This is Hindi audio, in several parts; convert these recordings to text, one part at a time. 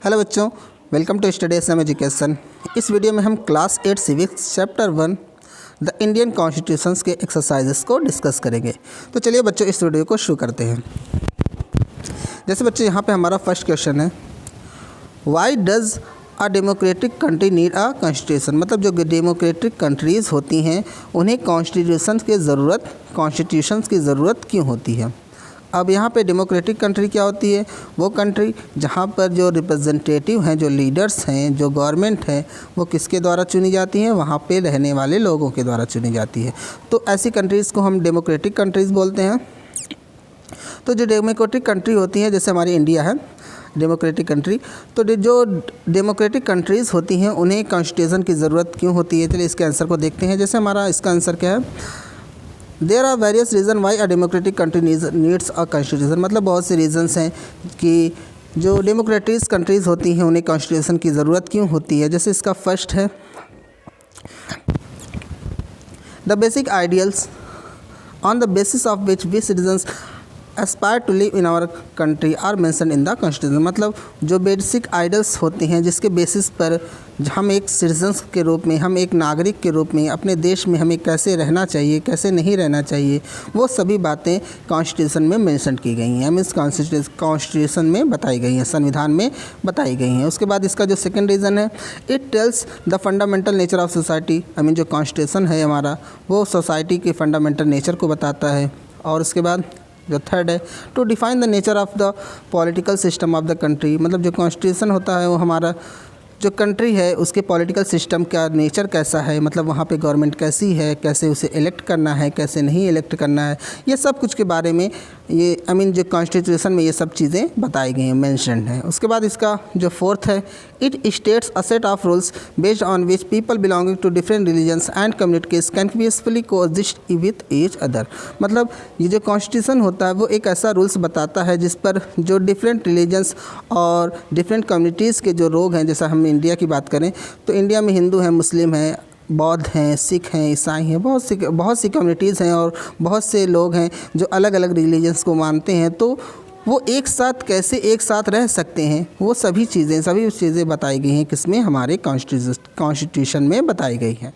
हेलो बच्चों, welcome to study SM education. इस वीडियो में हम class 8 civics chapter 1 the Indian constitutions के एक्सरसाइजेस को डिस्कस करेंगे। तो चलिए बच्चों इस वीडियो को शुरू करते हैं। जैसे बच्चों यहाँ पे हमारा फर्स्ट क्वेश्चन है, why does a democratic country need a constitution. मतलब जो डेमोक्रेटिक कंट्रीज़ होती हैं उन्हें कॉन्स्टिट्यूशन की ज़रूरत क्यों होती है। अब यहाँ पे डेमोक्रेटिक कंट्री क्या होती है, वो कंट्री जहाँ पर जो रिप्रेजेंटेटिव हैं, जो लीडर्स हैं, जो गवर्नमेंट है, वो किसके द्वारा चुनी जाती हैं, वहाँ पे रहने वाले लोगों के द्वारा चुनी जाती है। तो ऐसी कंट्रीज़ को हम डेमोक्रेटिक कंट्रीज़ बोलते हैं। तो जो डेमोक्रेटिक कंट्री होती हैं, जैसे हमारी इंडिया है डेमोक्रेटिक कंट्री, तो जो डेमोक्रेटिक कंट्रीज़ होती हैं उन्हें कॉन्स्टिट्यूशन की ज़रूरत क्यों होती है। चलिए इसके आंसर को देखते हैं। जैसे हमारा इसका आंसर क्या है, there are various reason why a democratic country needs a constitution. मतलब बहुत से रीज़न्स हैं कि जो डेमोक्रेटिक कंट्रीज़ होती हैं उन्हें कॉन्स्टिट्यूशन की ज़रूरत क्यों होती है। जैसे इसका फर्स्ट है, the basic ideals on the basis of which we citizens aspire to live in our country are mention in the constitution. मतलब जो बेसिक आइडल्स होती हैं जिसके बेसिस पर हम एक सिटीजन्स के रूप में, हम एक नागरिक के रूप में अपने देश में हमें कैसे रहना चाहिए, कैसे नहीं रहना चाहिए, वो सभी बातें कॉन्स्टिट्यूशन में मेंशन की गई हैं, मीन्स कॉन्स्टिट्यूशन में बताई गई हैं, संविधान में बताई गई हैं। उसके बाद इसका जो सेकंड रीज़न है, it tells the fundamental nature of society. I mean जो कॉन्स्टिट्यूशन है हमारा वो सोसाइटी के फंडामेंटल नेचर को बताता है। और उसके बाद जो थर्ड है, to define the nature of the political system of the country. मतलब जो कॉन्स्टिट्यूशन होता है वो हमारा जो कंट्री है उसके पॉलिटिकल सिस्टम का नेचर कैसा है, मतलब वहाँ पे गवर्नमेंट कैसी है, कैसे उसे इलेक्ट करना है, कैसे नहीं इलेक्ट करना है, ये सब कुछ के बारे में ये जो कॉन्स्टिट्यूशन में ये सब चीज़ें बताई गई हैं, मेंशन्ड हैं। उसके बाद इसका जो फोर्थ है, it states a set of rules based on which people belonging to different religions and communities can peacefully coexist with each other. मतलब ये जो कॉन्स्टिट्यूशन होता है वो एक ऐसा रूल्स बताता है जिस पर जो डिफरेंट रिलीजन्स और डिफरेंट कम्युनिटीज़ के जो लोग हैं, जैसा हम इंडिया की बात करें तो इंडिया में हिंदू हैं, मुस्लिम हैं, बौद्ध हैं, सिख हैं, ईसाई हैं, बहुत सी कम्युनिटीज़ हैं और बहुत से लोग हैं जो अलग अलग रिलीजन्स को मानते हैं। तो वो एक साथ कैसे एक साथ रह सकते हैं, वो सभी चीज़ें बताई गई हैं किसमें, हमारे कॉन्स्टिट्यूशन में बताई गई हैं।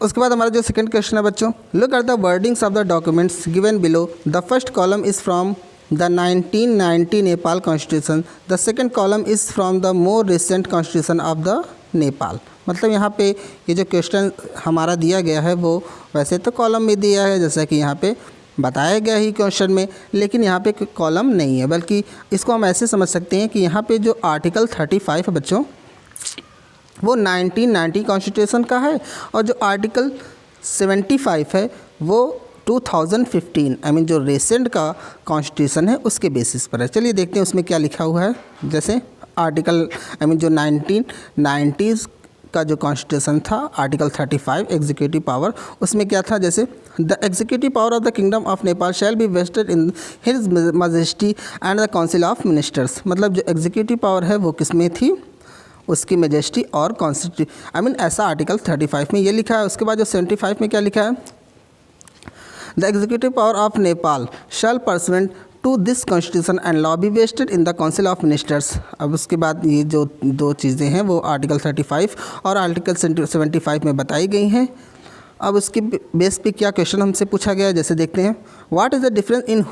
उसके बाद हमारा जो सेकंड क्वेश्चन है बच्चों, look at the wordings of the documents given below. The first column is from the 1990 Nepal constitution, the second column is from the more recent constitution of the Nepal. मतलब यहाँ पे ये जो क्वेश्चन हमारा दिया गया है वो वैसे तो कॉलम में दिया है जैसा कि यहाँ पे बताया गया ही क्वेश्चन में, लेकिन यहाँ पे कॉलम नहीं है, बल्कि इसको हम ऐसे समझ सकते हैं कि यहाँ पे जो आर्टिकल 35 है बच्चों वो 1990 कॉन्स्टिट्यूशन का है और जो आर्टिकल 75 है वो 2015 आई मीन जो रिसेंट का कॉन्स्टिट्यूशन है उसके बेसिस पर है। चलिए देखते हैं उसमें क्या लिखा हुआ है। जैसे आर्टिकल आई मीन जो 1990s का जो कॉन्स्टिट्यूशन था आर्टिकल 35 एग्जीक्यूटिव पावर, उसमें क्या था, जैसे the executive power of the kingdom of Nepal shall be vested in his majesty and the council of ministers. मतलब जो एग्जीक्यूटिव पावर है वो किस में थी, उसकी मैजेस्टी और आई मीन ऐसा आर्टिकल 35 में ये लिखा है। उसके बाद जो 75 में क्या लिखा है, the executive power of Nepal shall pursuant to this constitution and law be vested in the council of ministers. अब उसके बाद ये जो दो चीज़ें हैं वो आर्टिकल 35 और आर्टिकल 75 में बताई गई हैं। अब उसके बेस पे क्या क्वेश्चन हमसे पूछा गया है, जैसे देखते हैं, what is the difference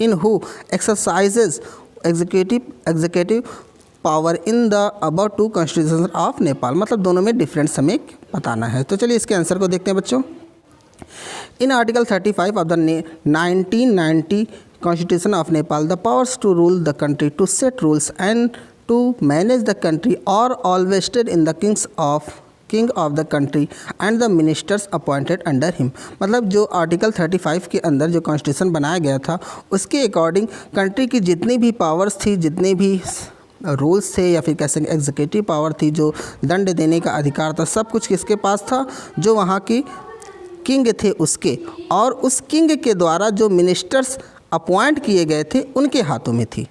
in who exercises executive power in the about two constitution of Nepal. मतलब दोनों में डिफरेंस हमें बताना है। तो चलिए इसके आंसर को देखते हैं बच्चों। In Article 35 of the 1990 Constitution of Nepal, the powers to rule the country, to set rules and to manage the country are all vested in the king of the country and the ministers appointed under him। मतलब जो आर्टिकल 35 के अंदर जो कॉन्स्टिट्यूशन बनाया गया था उसके अकॉर्डिंग कंट्री की जितनी भी पावर्स थी, जितने भी रूल्स थे या फिर कैसे एग्जीक्यूटिव पावर थी, जो दंड देने का अधिकार था, सब कुछ किसके पास था, जो वहाँ की किंग थे उसके, और उस किंग के द्वारा जो मिनिस्टर्स अपॉइंट किए गए थे उनके हाथों में थी।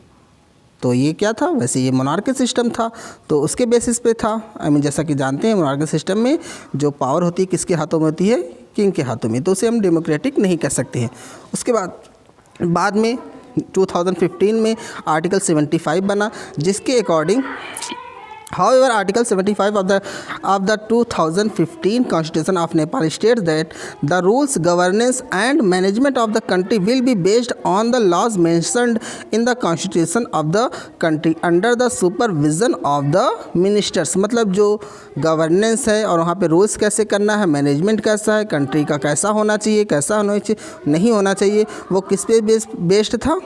तो ये क्या था, वैसे ये मोनार्की सिस्टम था तो उसके बेसिस पे था। आई मीन जैसा कि जानते हैं मोनार्की सिस्टम में जो पावर होती है किसके हाथों में होती है, किंग के हाथों में, तो उसे हम डेमोक्रेटिक नहीं कह सकते हैं। उसके बाद में 2015 में आर्टिकल 75 बना, जिसके according However, Article 75 of the 2015 Constitution of Nepal states that the rules, governance, and management of the country will be based on the laws mentioned in the Constitution of the country under the supervision of the ministers. मतलब जो गवर्नेंस है और वहाँ पे रूल्स कैसे करना है, मैनेजमेंट कैसा है, कंट्री का कैसा होना चाहिए, कैसा होना चाहिए, नहीं होना चाहिए, वो किस पे बेस्ड था?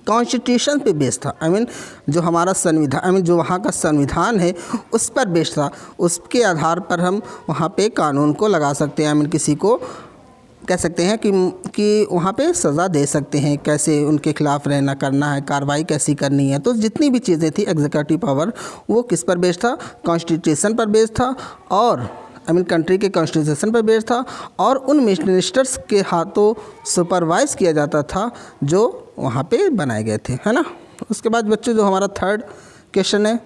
कॉन्स्टिट्यूशन पे बेस्ड था। आई मीन जो हमारा संविधान, जो वहाँ का संविधान है उस पर बेस्ड था। उसके आधार पर हम वहाँ पे कानून को लगा सकते हैं। आई मीन किसी को कह सकते हैं कि वहाँ पे सज़ा दे सकते हैं, कैसे उनके खिलाफ़ रहना करना है, कार्रवाई कैसी करनी है। तो जितनी भी चीज़ें थी एग्जीक्यूटिव पावर, वो किस पर बेस्ड था? कॉन्स्टिट्यूशन पर बेस्ड था और कंट्री के कॉन्स्टिट्यूशन पर बेस्ड था और उन मिनिस्टर्स के हाथों सुपरवाइज़ किया जाता था जो वहाँ पे बनाए गए थे, है ना। उसके बाद बच्चों जो हमारा थर्ड क्वेश्चन है,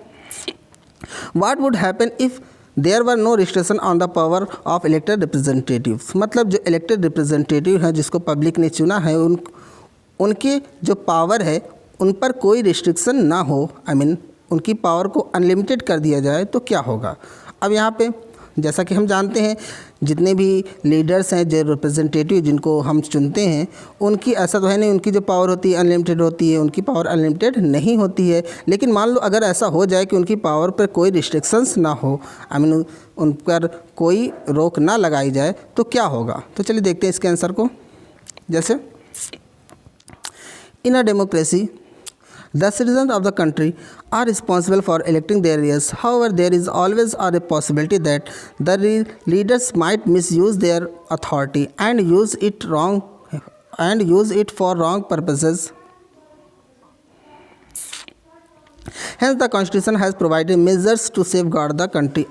what would happen if there were no restriction on the power of elected representatives. मतलब जो इलेक्टेड रिप्रेजेंटेटिव हैं, जिसको पब्लिक ने चुना है, उनके जो पावर है उन पर कोई रिस्ट्रिक्शन ना हो, उनकी पावर को अनलिमिटेड कर दिया जाए तो क्या होगा। अब यहाँ पे जैसा कि हम जानते हैं जितने भी लीडर्स हैं, जो रिप्रेजेंटेटिव जिनको हम चुनते हैं, उनकी ऐसा तो है नहीं उनकी जो पावर होती है अनलिमिटेड होती है, उनकी पावर अनलिमिटेड नहीं होती है। लेकिन मान लो अगर ऐसा हो जाए कि उनकी पावर पर कोई रिस्ट्रिक्शंस ना हो, उन पर कोई रोक ना लगाई जाए तो क्या होगा। तो चलिए देखते हैं इसके आंसर को। जैसे in a democracy the citizens of the country are responsible for electing their leaders. However, there is always a possibility that the leaders might misuse their authority and use it for wrong purposes. Hence, the Constitution has provided measures to safeguard the country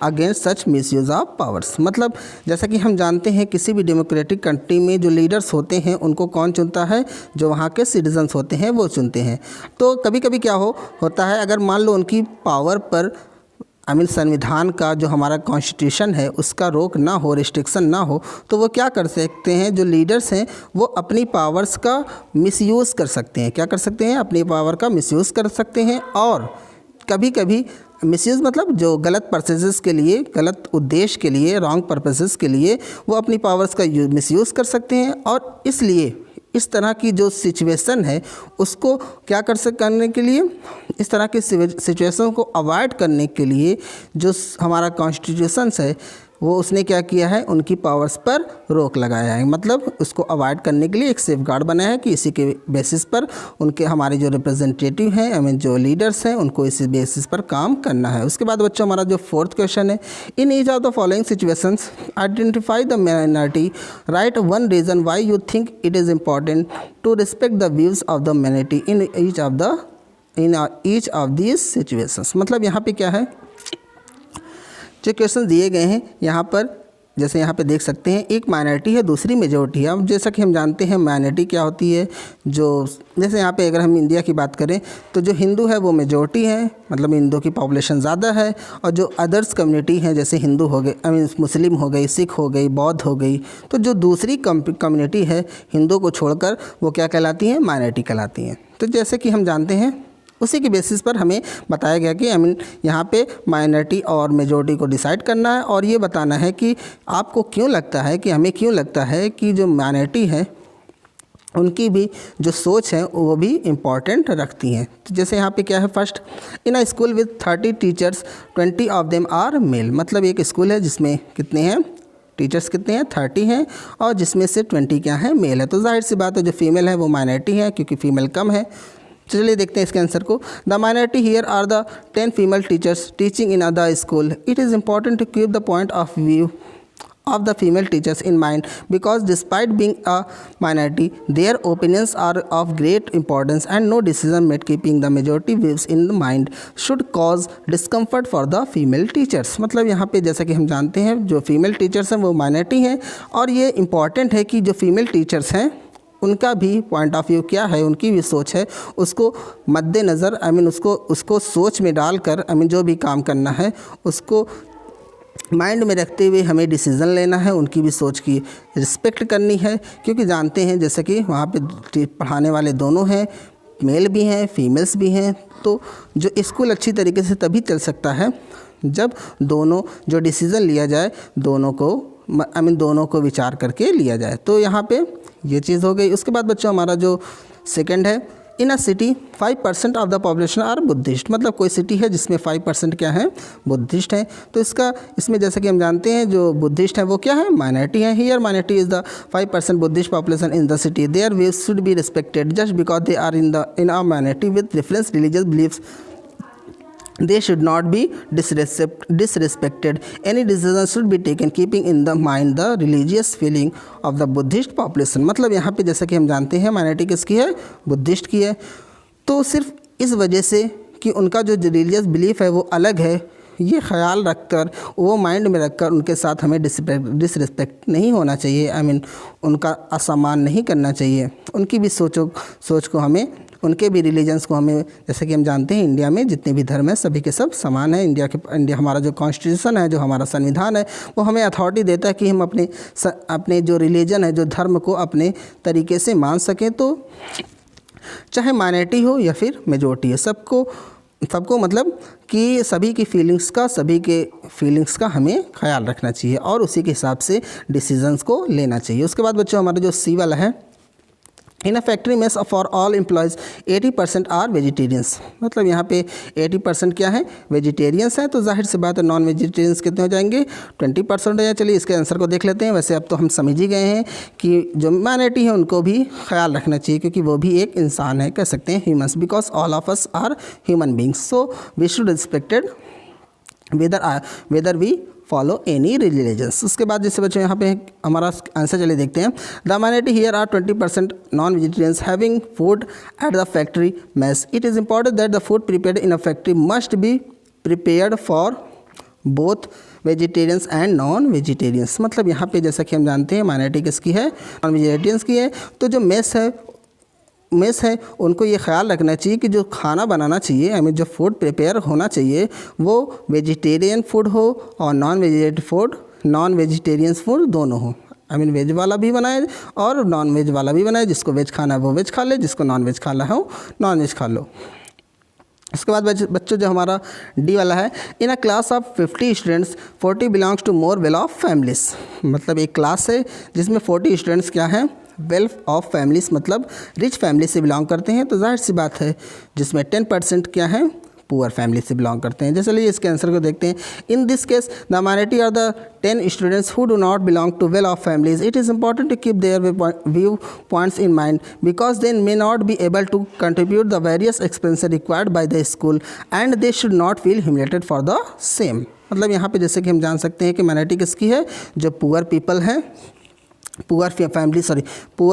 against such misuse of powers. मतलब जैसा कि हम जानते हैं किसी भी डेमोक्रेटिक कंट्री में जो लीडर्स होते हैं उनको कौन चुनता है? जो वहाँ के सिटीजन्स होते हैं वो चुनते हैं। तो कभी कभी क्या होता है, अगर मान लो उनकी पावर पर संविधान का जो हमारा कॉन्स्टिट्यूशन है उसका रोक ना हो, रिस्ट्रिक्शन ना हो, तो वो क्या कर सकते हैं, जो लीडर्स हैं वो अपनी पावर्स का मिसयूज़ कर सकते हैं। क्या कर सकते हैं? अपनी पावर का मिसयूज़ कर सकते हैं। और कभी कभी मिसयूज़ मतलब जो गलत पर्पसेस के लिए, गलत उद्देश्य के लिए, रॉन्ग पर्पसेस के लिए वो अपनी पावर्स का मिसयूज़ कर सकते हैं। और इसलिए इस तरह की जो सिचुएशन है उसको क्या करने के लिए, इस तरह की सिचुएशन को अवॉइड करने के लिए जो हमारा कॉन्स्टिट्यूशन है वो उसने क्या किया है, उनकी पावर्स पर रोक लगाया है। मतलब उसको अवॉइड करने के लिए एक सेफगार्ड बनाया है कि इसी के बेसिस पर उनके हमारे जो रिप्रेजेंटेटिव हैं, जो लीडर्स हैं, उनको इसी बेसिस पर काम करना है। उसके बाद बच्चों हमारा जो फोर्थ क्वेश्चन है, in each of the following situations identify the minority, write one reason why you think it is important to respect the views of the minority in each of these situations. मतलब यहाँ पे क्या है, जो क्वेश्चन दिए गए हैं यहाँ पर, जैसे यहाँ पे देख सकते हैं, एक माइनॉरिटी है, दूसरी मेजॉरिटी है। अब जैसा कि हम जानते हैं माइनॉरिटी क्या होती है, जो जैसे यहाँ पे अगर हम इंडिया की बात करें तो जो हिंदू है वो मेजॉरिटी है, मतलब हिंदू की पॉपुलेशन ज़्यादा है। और जो अदर्स कम्युनिटी हैं जैसे हिंदू हो गए, मुस्लिम हो गई, सिख हो गई, बौद्ध हो गई, तो जो दूसरी कम्युनिटी है हिंदू को छोड़कर वो क्या कहलाती हैं, माइनॉरिटी कहलाती हैं। तो जैसे कि हम जानते हैं उसी के बेसिस पर हमें बताया गया कि यहाँ पे माइनॉरिटी और मेजॉरिटी को डिसाइड करना है और ये बताना है कि आपको क्यों लगता है, कि हमें क्यों लगता है कि जो माइनॉरिटी है उनकी भी जो सोच है वो भी इम्पॉर्टेंट रखती हैं। तो जैसे यहाँ पे क्या है, first, in a school with 30 teachers 20 of them are male. मतलब एक स्कूल है जिसमें कितने हैं टीचर्स, कितने हैं 30 हैं, और जिसमें से 20 क्या है, मेल है। तो जाहिर सी बात है जो फीमेल है वो माइनॉरिटी है क्योंकि फीमेल कम है। चलिए देखते हैं इसके आंसर को। The minority here are the 10 female teachers teaching in the school. It is important to keep the point of view of the female teachers in mind because despite being a minority their opinions are of great importance and no decision made keeping the majority views in the mind should cause discomfort for the female teachers। मतलब यहाँ पे जैसा कि हम जानते हैं जो फीमेल टीचर्स हैं वो माइनॉरिटी हैं और ये इम्पॉर्टेंट है कि जो फीमेल टीचर्स हैं उनका भी पॉइंट ऑफ व्यू क्या है, उनकी भी सोच है, उसको मद्देनज़र उसको सोच में डालकर जो भी काम करना है उसको माइंड में रखते हुए हमें डिसीज़न लेना है, उनकी भी सोच की रिस्पेक्ट करनी है, क्योंकि जानते हैं जैसे कि वहाँ पे पढ़ाने वाले दोनों हैं, मेल भी हैं फीमेल्स भी हैं। तो जो स्कूल अच्छी तरीके से तभी चल सकता है जब दोनों जो डिसीज़न लिया जाए दोनों को दोनों को विचार करके लिया जाए। तो यहाँ पे ये चीज़ हो गई। उसके बाद बच्चों हमारा जो सेकंड है, in a city 5% of the population are Buddhist. मतलब कोई सिटी है जिसमें 5% क्या है, बुद्धिस्ट हैं। तो इसमें जैसे कि हम जानते हैं जो बुद्धिस्ट है वो क्या है, माइनॉरिटी है। Here minority is the 5% Buddhist population in the city. Their views should be respected just because they are in a minority with difference religious beliefs. They should not be disrespected. Any decision should be taken keeping in the mind the religious feeling of the Buddhist population। मतलब यहाँ पे जैसा कि हम जानते हैं माइनॉरिटी किसकी है, बुद्धिस्ट की है। तो सिर्फ इस वजह से कि उनका जो रिलीजियस बिलीफ है वो अलग है, ये ख्याल रखकर, वो माइंड में रखकर उनके साथ हमें डिसरिस्पेक्ट नहीं होना चाहिए। उनका असम्मान नहीं करना चाहिए। उनकी भी सोच को हमें, उनके भी रिलीजन्स को हमें, जैसे कि हम जानते हैं इंडिया में जितने भी धर्म है सभी के सब समान है। इंडिया हमारा जो कॉन्स्टिट्यूशन है, जो हमारा संविधान है, वो हमें अथॉरिटी देता है कि हम अपने जो रिलीजन है, जो धर्म को अपने तरीके से मान सकें। तो चाहे माइनॉरिटी हो या फिर मेजॉरिटी हो, सबको मतलब कि सभी की फीलिंग्स का हमें ख्याल रखना चाहिए और उसी के हिसाब से डिसीजंस को लेना चाहिए। उसके बाद बच्चों हमारा जो सी वाला है, in a factory mess for all employees 80% are vegetarians. मतलब यहाँ पे 80% क्या है, वेजिटेरियंस हैं। तो जाहिर सी बात है नॉन वेजिटेरियंस कितने हो जाएंगे, 20% है। चलिए इसके आंसर को देख लेते हैं। वैसे अब तो हम समझ ही गए हैं कि जो माइनॉरिटी है उनको भी ख्याल रखना चाहिए, क्योंकि वो भी एक इंसान है, कह सकते हैं humans, because all of us are human beings. So we should respected whether we follow any religions. उसके बाद जैसे बच्चों यहाँ पे हमारा आंसर चलिए देखते हैं। The minority here are 20% non vegetarians having food at the factory mess. It is important that the food prepared in a factory must be prepared for both vegetarians and non vegetarians. मतलब यहाँ पे जैसा कि हम जानते हैं माइनॉरिटी किसकी है, नॉन वेजिटेरियंस की है। तो जो मेस है उनको ये ख्याल रखना चाहिए कि जो खाना बनाना चाहिए, जो फूड प्रिपेयर होना चाहिए वो वेजिटेरियन फूड हो और नॉन वेजिटेरियन फूड दोनों हो। वेज वाला भी बनाए और नॉन वेज वाला भी बनाए। जिसको वेज खाना है वो वेज खा ले, जिसको नॉन वेज खाना हो नॉन वेज खा लो। उसके बाद बच्चों जो हमारा डी वाला है, in a class of 50 students 40 belongs to more well off families. मतलब एक क्लास है जिसमें 40 स्टूडेंट्स क्या हैं, वेल ऑफ फैमिलीज, मतलब रिच फैमिली से बिलोंग करते हैं। तो जाहिर सी बात है जिसमें 10% क्या है, पुअर फैमिली से बिलोंग करते हैं। जैसे लिए इसके आंसर को देखते हैं। In this case the minority are the 10 students who do not belong to well off families. It is important to keep their view points in mind because they may not be able to contribute the various expenses required by the school and they should not feel humiliated for the same. मतलब यहाँ पे जैसे कि हम जान सकते हैं कि माइनॉरिटी किसकी है, जो पुअर पीपल हैं, पुअर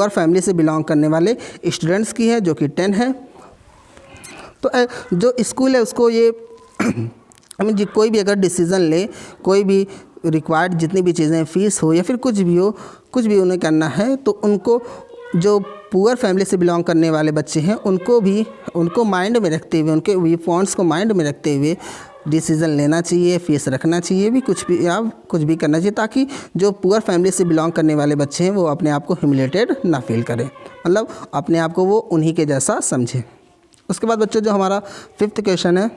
फैमिली से बिलोंग करने वाले स्टूडेंट्स की है, जो कि 10 है। तो जो स्कूल है उसको ये कोई भी अगर डिसीज़न ले, कोई भी रिक्वायर्ड जितनी भी चीज़ें, फ़ीस हो या फिर कुछ भी हो, कुछ भी उन्हें करना है, तो उनको जो पुअर फैमिली से बिलोंग करने वाले बच्चे हैं उनको माइंड में रखते हुए, उनके व्यू पॉइंट्स को माइंड में रखते हुए डिसीज़न लेना चाहिए, फीस रखना चाहिए, भी कुछ भी करना चाहिए, ताकि जो पुअर फैमिली से बिलोंग करने वाले बच्चे हैं वो अपने आप को ह्यूमिलेटेड ना फील करें, मतलब अपने आप को वो उन्हीं के जैसा समझे। उसके बाद बच्चों जो हमारा 5th क्वेश्चन है,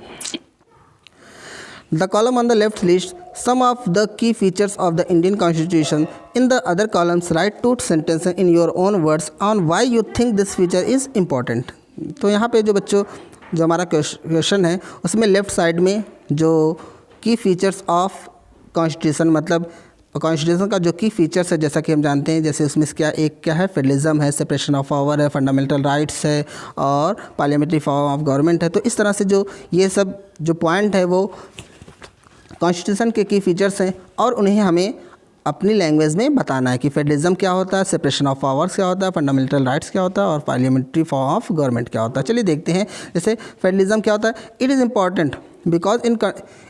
the column on the left list some of the key features of the Indian constitution. In the other columns write 2 sentences in your own words on why you think this feature is important. तो यहाँ पे जो बच्चों जो हमारा क्वेश्चन है उसमें लेफ़्ट साइड में जो की फीचर्स ऑफ कॉन्स्टिट्यूशन, मतलब कॉन्स्टिट्यूशन का जो की फीचर्स है, जैसा कि हम जानते हैं, जैसे उसमें क्या है, फेडरलिज्म है, सेपरेशन ऑफ पावर है, फंडामेंटल राइट्स है और पार्लियामेंट्री फॉर्म ऑफ गवर्नमेंट है। तो इस तरह से जो ये सब जो पॉइंट है वो कॉन्स्टिट्यूशन के की फीचर्स हैं और उन्हें हमें अपनी लैंग्वेज में बताना है कि फेडरलिज्म क्या होता है, सेपरेशन ऑफ पावर्स क्या होता है, फंडामेंटल राइट्स क्या होता है और पार्लियामेंट्री फॉर्म ऑफ गवर्नमेंट क्या होता है। चलिए देखते हैं। जैसे फेडरलिज्म क्या होता है, it is important because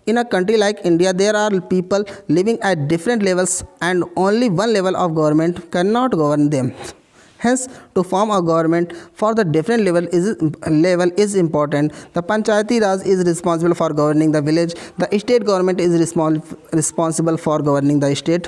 in a country like India there are people living at different levels and only one level of government cannot govern them. Hence, to form a government for the different level is important. The Panchayati Raj is responsible for governing the village. The state government is responsible for governing the state.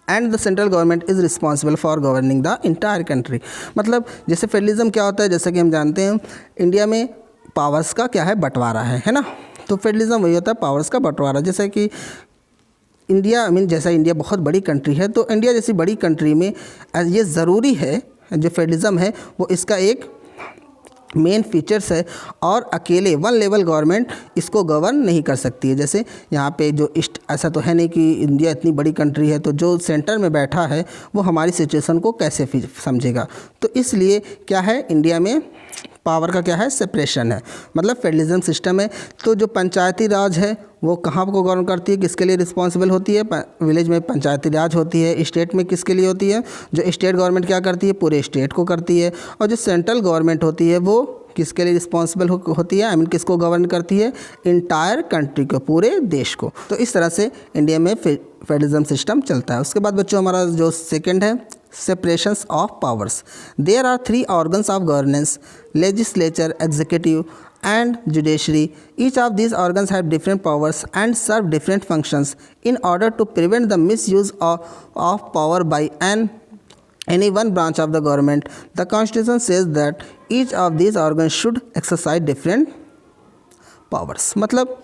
And the central government is responsible for governing the entire country. मतलब जैसे फेडरलिज्म क्या होता है, जैसा कि हम जानते हैं इंडिया में पावर्स का क्या है, बंटवारा है ना। तो फेडरलिज्म वही होता है, पावर्स का बंटवारा। जैसे कि इंडिया जैसा इंडिया बहुत बड़ी कंट्री है, तो इंडिया जैसी बड़ी कंट्री में ये ज़रूरी है, जो फेडरलिज्म है वो इसका एक मेन फीचर्स है, और अकेले वन लेवल गवर्नमेंट इसको गवर्न नहीं कर सकती है। जैसे यहाँ पे जो ऐसा तो है नहीं कि इंडिया इतनी बड़ी कंट्री है तो जो सेंटर में बैठा है वो हमारी सिचुएशन को कैसे समझेगा। तो इसलिए क्या है, इंडिया में पावर का क्या है, सेपरेशन है, मतलब फेडरलिज्म सिस्टम है। तो जो पंचायती राज है वो कहाँ को गवर्न करती है, किसके लिए रिस्पॉन्सिबल होती है, विलेज में पंचायती राज होती है। स्टेट में किसके लिए होती है, जो स्टेट गवर्नमेंट क्या करती है, पूरे स्टेट को करती है। और जो सेंट्रल गवर्नमेंट होती है वो किसके लिए रिस्पॉन्सिबल होती है, किसको गवर्न करती है, इंटायर कंट्री को, पूरे देश को। तो इस तरह से इंडिया में फेडरलिज्म सिस्टम चलता है। उसके बाद बच्चों हमारा जो सेकेंड है, separations of powers. There are 3 organs of governance: legislature, executive and judiciary. Each of these organs have different powers and serve different functions. In order to prevent the misuse of power by any one branch of the government, the Constitution says that each of these organs should exercise different powers. मतलब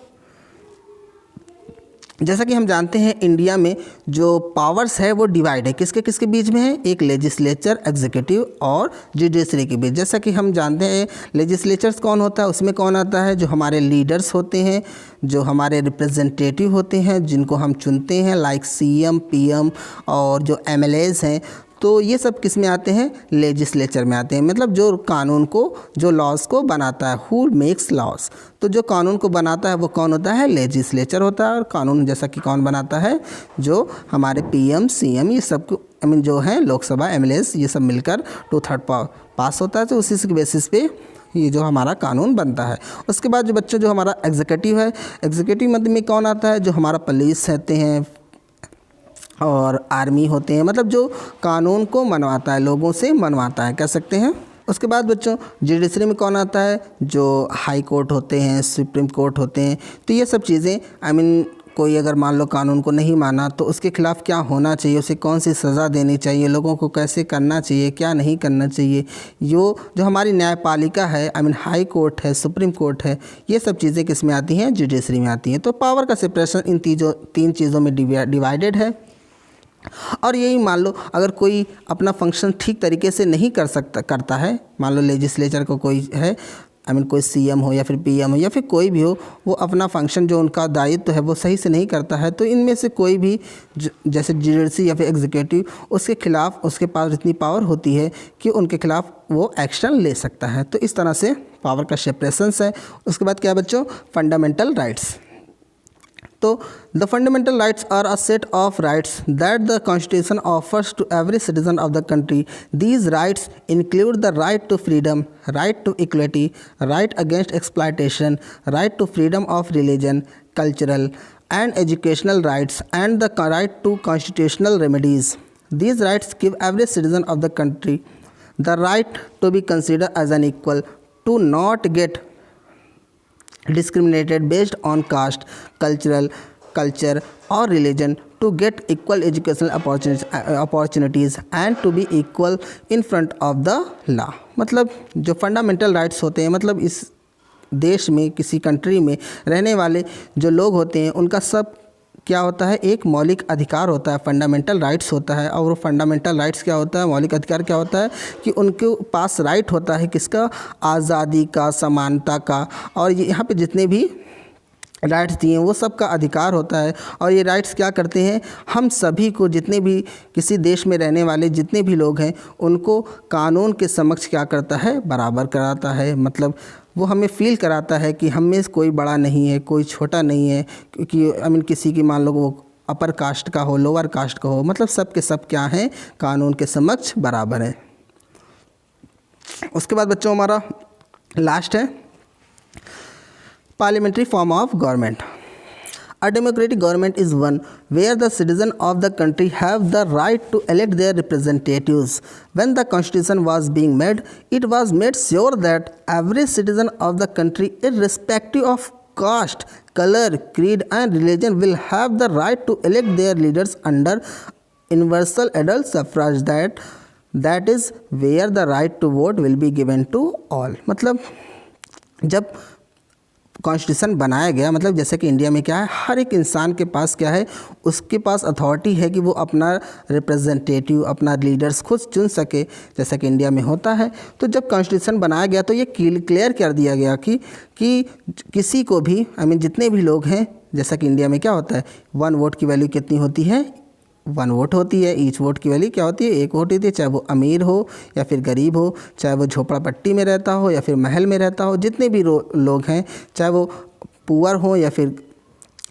जैसा कि हम जानते हैं इंडिया में जो पावर्स है वो डिवाइड है, किसके किसके बीच में है, एक लेजिस्लेचर, एग्जीक्यूटिव और जुडिशरी के बीच। जैसा कि हम जानते हैं लेजिस्लेचर्स कौन होता है, उसमें कौन आता है, जो हमारे लीडर्स होते हैं, जो हमारे रिप्रेजेंटेटिव होते हैं, जिनको हम चुनते हैं, लाइक सीएम, पीएम और जो एमएलएज हैं। तो ये सब किस में आते हैं, लेजिस्लेचर में आते हैं। मतलब जो कानून को, जो लॉज को बनाता है, हु मेक्स लॉज। तो जो कानून को बनाता है वो कौन होता है, लेजिस्लेचर होता है। और कानून जैसा कि कौन बनाता है, जो हमारे पीएम, सीएम, ये सब जो हैं लोकसभा, एमएलएस, ये सब मिलकर 2/3 पास होता है। तो उसी के बेसिस पे ये जो हमारा कानून बनता है। उसके बाद जो बच्चों जो हमारा एग्जीक्यूटिव है, एग्जीक्यूटिव मतलब में कौन आता है, जो हमारा पुलिस रहते हैं और आर्मी होते हैं, मतलब जो कानून को मनवाता है, लोगों से मनवाता है, कह सकते हैं। उसके बाद बच्चों जुडिशरी में कौन आता है, जो हाई कोर्ट होते हैं, सुप्रीम कोर्ट होते हैं। तो ये सब चीज़ें कोई अगर मान लो कानून को नहीं माना तो उसके खिलाफ़ क्या होना चाहिए, उसे कौन सी सज़ा देनी चाहिए, लोगों को कैसे करना चाहिए, क्या नहीं करना चाहिए, जो हमारी न्यायपालिका है, हाई कोर्ट है, सुप्रीम कोर्ट है, ये सब चीज़ें किस में आती हैं, जुडिशरी में आती हैं। तो पावर का सेपरेशन इन 3 चीज़ों में डिवाइडेड है। और यही मान लो अगर कोई अपना फंक्शन ठीक तरीके से नहीं करता है, मान लो लेजिस्लेचर को कोई है, कोई सीएम हो या फिर पीएम हो या फिर कोई भी हो, वो अपना फंक्शन जो उनका दायित्व है वो सही से नहीं करता है, तो इनमें से कोई भी जैसे जुडिशरी या फिर एग्जीक्यूटिव, उसके खिलाफ़ उसके पास इतनी पावर होती है कि उनके खिलाफ़ वो एक्शन ले सकता है। तो इस तरह से पावर का सेपरेशंस है। उसके बाद क्या बच्चों, फंडामेंटल राइट्स। तो the fundamental rights are a set of rights that the constitution offers to every citizen of the country. These rights include the right to freedom, right to equality, right against exploitation, right to freedom of religion, cultural and educational rights and the right to constitutional remedies. These rights give every citizen of the country the right to be considered as an equal, to not get discriminated based on caste, culture or religion, to get equal educational opportunities and to be equal in front of the law। मतलब जो फंडामेंटल राइट्स होते हैं, मतलब इस देश में, किसी कंट्री में रहने वाले जो लोग होते हैं उनका सब क्या होता है, एक मौलिक अधिकार होता है, फंडामेंटल राइट्स होता है। और वो फंडामेंटल राइट्स क्या होता है, मौलिक अधिकार क्या होता है कि उनके पास राइट होता है किसका, आज़ादी का, समानता का, और ये यहाँ पे जितने भी राइट्स दिए हैं वो सब का अधिकार होता है। और ये राइट्स क्या करते हैं, हम सभी को, जितने भी किसी देश में रहने वाले जितने भी लोग हैं, उनको कानून के समक्ष क्या करता है, बराबर कराता है। मतलब वो हमें फ़ील कराता है कि हम में कोई बड़ा नहीं है, कोई छोटा नहीं है, क्योंकि किसी की मान लो वो अपर कास्ट का हो, लोअर कास्ट का हो, मतलब सब के सब क्या हैं, कानून के समक्ष बराबर है। उसके बाद बच्चों हमारा लास्ट है parliamentary form of government. A democratic government is one where the citizens of the country have the right to elect their representatives. When the constitution was being made, it was made sure that every citizen of the country, irrespective of caste, color, creed and religion, will have the right to elect their leaders under universal adult suffrage. That is where the right to vote will be given to all. मतलब जब कॉन्स्टिट्यूशन बनाया गया, मतलब जैसे कि इंडिया में क्या है, हर एक इंसान के पास क्या है, उसके पास अथॉरिटी है कि वो अपना रिप्रेजेंटेटिव, अपना लीडर्स खुद चुन सके, जैसा कि इंडिया में होता है। तो जब कॉन्स्टिट्यूशन बनाया गया तो ये क्लियर कर दिया गया कि किसी को भी जितने भी लोग हैं, जैसा कि इंडिया में क्या होता है, 1 वोट की वैल्यू कितनी होती है, 1 वोट होती है। ईच वोट की वैल्यू क्या होती है, 1 वोट होती है, चाहे वो अमीर हो या फिर गरीब हो, चाहे वो झोपड़ापट्टी में रहता हो या फिर महल में रहता हो, जितने भी लोग हैं, चाहे वो पुअर हो या फिर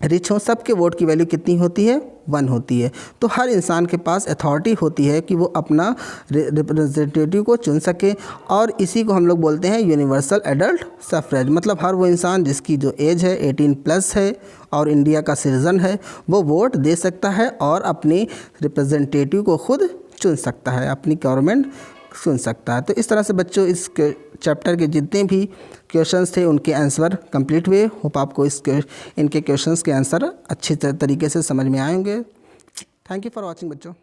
रिच हो, सबके वोट की वैल्यू कितनी होती है, 1 होती है। तो हर इंसान के पास अथॉरिटी होती है कि वो अपना रिप्रेजेंटेटिव को चुन सके, और इसी को हम लोग बोलते हैं यूनिवर्सल एडल्ट सफरेज। मतलब हर वो इंसान जिसकी जो एज है 18+ है और इंडिया का सिटीजन है, वो वोट दे सकता है और अपनी रिप्रेजेंटेटिव को खुद चुन सकता है, अपनी गवर्नमेंट चुन सकता है। तो इस तरह से बच्चों इस चैप्टर के जितने भी क्वेश्चंस थे उनके आंसर कंप्लीट हुए। होप आपको इनके क्वेश्चंस के आंसर अच्छे तरीके से समझ में आए होंगे। थैंक यू फॉर वॉचिंग बच्चों।